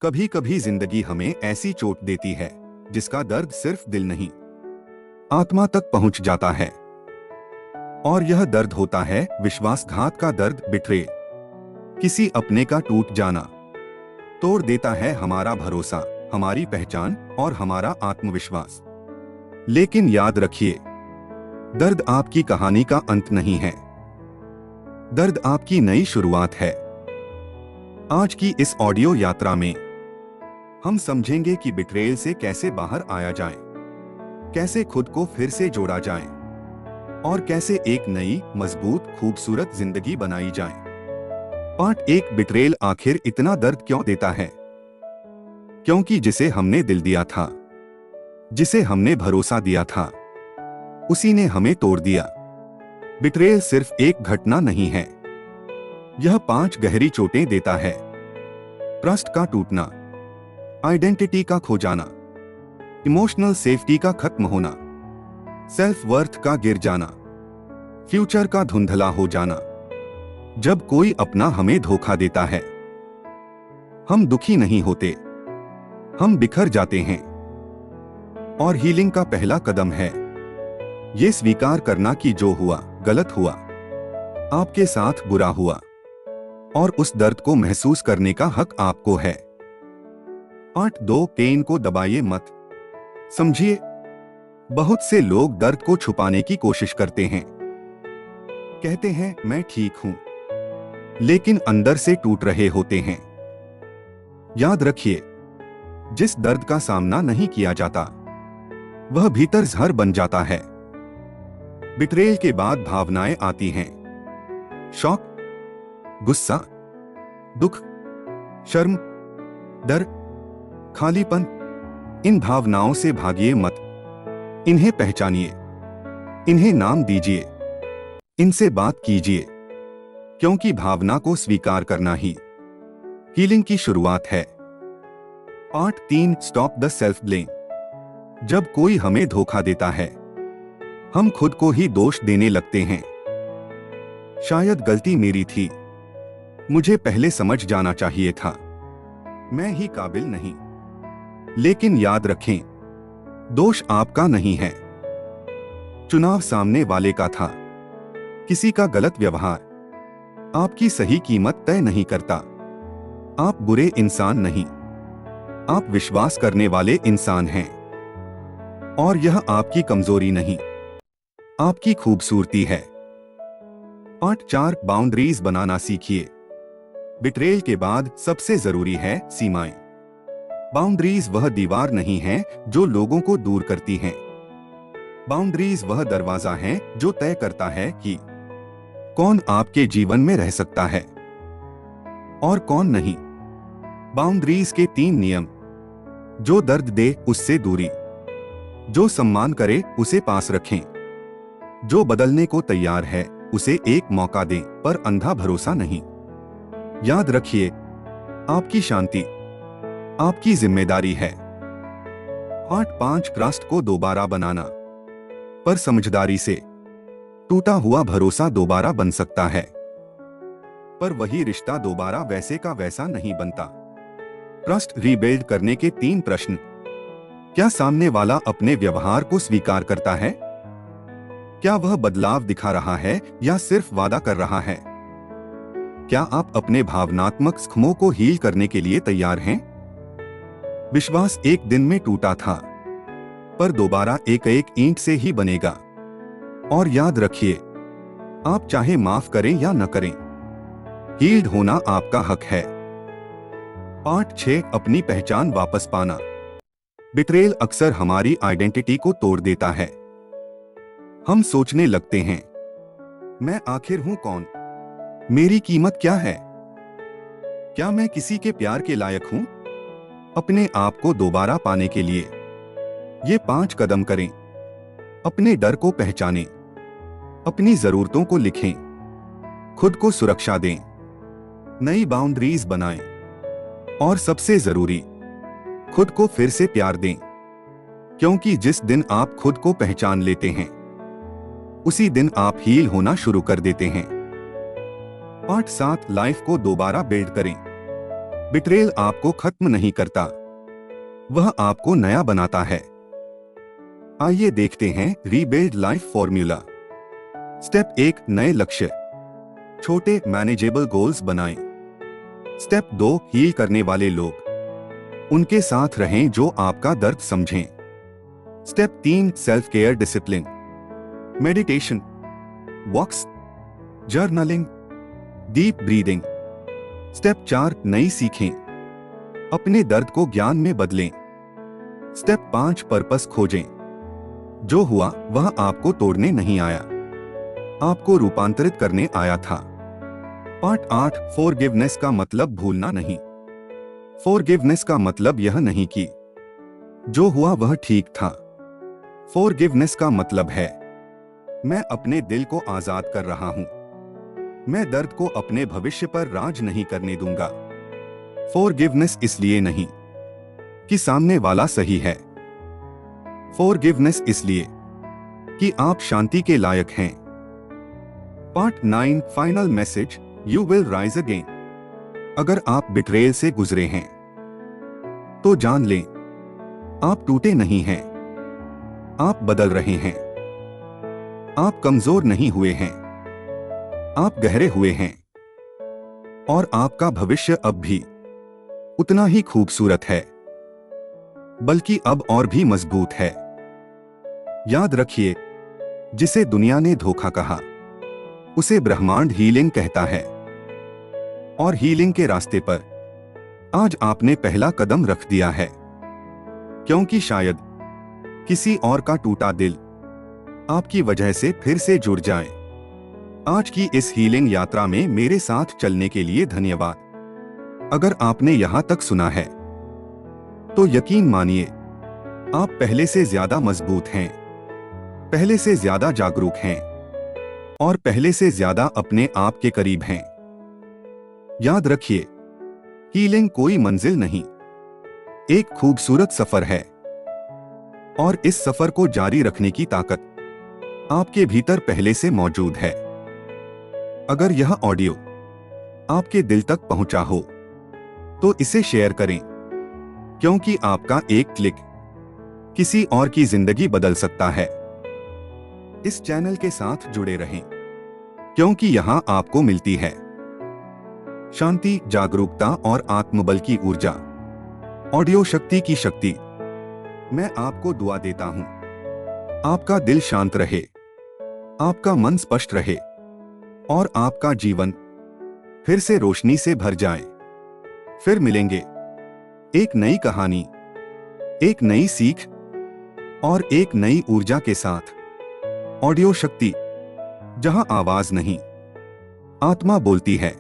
कभी कभी जिंदगी हमें ऐसी चोट देती है जिसका दर्द सिर्फ दिल नहीं, आत्मा तक पहुंच जाता है। और यह दर्द होता है विश्वासघात का दर्द, बिट्रेल। किसी अपने का टूट जाना तोड़ देता है हमारा भरोसा, हमारी पहचान और हमारा आत्मविश्वास। लेकिन याद रखिए, दर्द आपकी कहानी का अंत नहीं है, दर्द आपकी नई शुरुआत है। आज की इस ऑडियो यात्रा में हम समझेंगे कि बिट्रेल से कैसे बाहर आया जाए, कैसे खुद को फिर से जोड़ा जाए और कैसे एक नई, मजबूत, खूबसूरत जिंदगी बनाई जाए। पार्ट 1, बिट्रेल आखिर इतना दर्द क्यों देता है? क्योंकि जिसे हमने दिल दिया था, जिसे हमने भरोसा दिया था, उसी ने हमें तोड़ दिया। बिट्रेल सिर्फ एक घटना नहीं है, यह 5 गहरी चोटें देता है। ट्रस्ट का टूटना, आइडेंटिटी का खो जाना, इमोशनल सेफ्टी का खत्म होना, सेल्फ वर्थ का गिर जाना, फ्यूचर का धुंधला हो जाना। जब कोई अपना हमें धोखा देता है, हम दुखी नहीं होते, हम बिखर जाते हैं। और हीलिंग का पहला कदम है ये स्वीकार करना कि जो हुआ गलत हुआ, आपके साथ बुरा हुआ, और उस दर्द को महसूस करने का हक आपको है। पार्ट 2, पेन को दबाइए मत। समझिए, बहुत से लोग दर्द को छुपाने की कोशिश करते हैं, कहते हैं मैं ठीक हूं, लेकिन अंदर से टूट रहे होते हैं। याद रखिए, जिस दर्द का सामना नहीं किया जाता वह भीतर जहर बन जाता है। बिट्रेल के बाद भावनाएं आती हैं, शॉक, गुस्सा, दुख, शर्म, डर, खालीपन। इन भावनाओं से भागिए मत, इन्हें पहचानिए, इन्हें नाम दीजिए, इनसे बात कीजिए, क्योंकि भावना को स्वीकार करना ही हीलिंग की शुरुआत है। Part 3, stop the self blame. जब कोई हमें धोखा देता है, हम खुद को ही दोष देने लगते हैं। शायद गलती मेरी थी, मुझे पहले समझ जाना चाहिए था, मैं ही काबिल नहीं। लेकिन याद रखें, दोष आपका नहीं है, चुनाव सामने वाले का था। किसी का गलत व्यवहार आपकी सही कीमत तय नहीं करता। आप बुरे इंसान नहीं, आप विश्वास करने वाले इंसान हैं। और यह आपकी कमजोरी नहीं, आपकी खूबसूरती है। पार्ट 4, बाउंड्रीज बनाना सीखिए। बिट्रेल के बाद सबसे जरूरी है सीमाएं। बाउंड्रीज वह दीवार नहीं है जो लोगों को दूर करती हैं। बाउंड्रीज वह दरवाजा है जो तय करता है कि कौन आपके जीवन में रह सकता है और कौन नहीं। बाउंड्रीज के 3 नियम: जो दर्द दे उससे दूरी, जो सम्मान करे उसे पास रखें, जो बदलने को तैयार है उसे एक मौका दें, पर अंधा भरोसा नहीं। याद रखिए, आपकी शांति आपकी जिम्मेदारी है। पार्ट 5, ट्रस्ट को दोबारा बनाना। पर समझदारी से टूटा हुआ भरोसा दोबारा बन सकता है, पर वही रिश्ता दोबारा वैसे का वैसा नहीं बनता। ट्रस्ट रीबिल्ड करने के 3 प्रश्न: क्या सामने वाला अपने व्यवहार को स्वीकार करता है? क्या वह बदलाव दिखा रहा है या सिर्फ वादा कर रहा है? क्या आप अपने भावनात्मक जख्मों को हील करने के लिए तैयार हैं? विश्वास एक दिन में टूटा था, पर दोबारा एक एक ईंट से ही बनेगा। और याद रखिए, आप चाहे माफ करें या न करें, हील्ड होना आपका हक है। पार्ट 6, अपनी पहचान वापस पाना। बिट्रेल अक्सर हमारी आइडेंटिटी को तोड़ देता है। हम सोचने लगते हैं, मैं आखिर हूं कौन? मेरी कीमत क्या है? क्या मैं किसी के प्यार के लायक हूं? अपने आप को दोबारा पाने के लिए ये 5 कदम करें। अपने डर को पहचानें, अपनी जरूरतों को लिखें, खुद को सुरक्षा दें, नई बाउंड्रीज बनाएं, और सबसे जरूरी, खुद को फिर से प्यार दें। क्योंकि जिस दिन आप खुद को पहचान लेते हैं, उसी दिन आप हील होना शुरू कर देते हैं। पार्ट 7, लाइफ को दोबारा बिल्ड करें। बिट्रेयल आपको खत्म नहीं करता, वह आपको नया बनाता है। आइए देखते हैं रीबिल्ड लाइफ फॉर्मूला। स्टेप 1, नए लक्ष्य, छोटे मैनेजेबल गोल्स बनाएं। स्टेप 2, हील करने वाले लोग, उनके साथ रहें जो आपका दर्द समझें। Step 3, self care discipline, meditation, walks, journaling, deep breathing. Step 4, नई सीखें, अपने दर्द को ज्ञान में बदलें। स्टेप 5, पर्पस खोजें, जो हुआ वह आपको तोड़ने नहीं आया, आपको रूपांतरित करने आया था। पार्ट 8, फॉरगिवनेस का मतलब भूलना नहीं। फॉरगिवनेस का मतलब यह नहीं कि जो हुआ वह ठीक था। फॉरगिवनेस का मतलब है मैं अपने दिल को आजाद कर रहा हूं, मैं दर्द को अपने भविष्य पर राज नहीं करने दूंगा। फॉरगिवनेस इसलिए नहीं कि सामने वाला सही है, फॉरगिवनेस इसलिए कि आप शांति के लायक हैं। Part 9, final message, you will rise again. अगर आप बिट्रेयल से गुजरे हैं तो जान लें आप टूटे नहीं हैं, आप बदल रहे हैं। आप कमजोर नहीं हुए हैं, आप गहरे हुए हैं। और आपका भविष्य अब भी उतना ही खूबसूरत है, बल्कि अब और भी मजबूत है। याद रखिए, जिसे दुनिया ने धोखा कहा उसे ब्रह्मांड हीलिंग कहता है। और हीलिंग के रास्ते पर आज आपने पहला कदम रख दिया है, क्योंकि शायद किसी और का टूटा दिल आपकी वजह से फिर से जुड़ जाए। आज की इस हीलिंग यात्रा में मेरे साथ चलने के लिए धन्यवाद। अगर आपने यहां तक सुना है तो यकीन मानिए आप पहले से ज्यादा मजबूत हैं, पहले से ज्यादा जागरूक हैं और पहले से ज्यादा अपने आप के करीब हैं। याद रखिए, हीलिंग कोई मंजिल नहीं, एक खूबसूरत सफर है। और इस सफर को जारी रखने की ताकत आपके भीतर पहले से मौजूद है। अगर यह ऑडियो आपके दिल तक पहुंचा हो तो इसे शेयर करें, क्योंकि आपका एक क्लिक किसी और की जिंदगी बदल सकता है। इस चैनल के साथ जुड़े रहें, क्योंकि यहां आपको मिलती है शांति, जागरूकता और आत्मबल की ऊर्जा। ऑडियो शक्ति की शक्ति। मैं आपको दुआ देता हूं, आपका दिल शांत रहे, आपका मन स्पष्ट रहे और आपका जीवन फिर से रोशनी से भर जाए। फिर मिलेंगे एक नई कहानी, एक नई सीख और एक नई ऊर्जा के साथ। ऑडियो शक्ति, जहां आवाज नहीं, आत्मा बोलती है।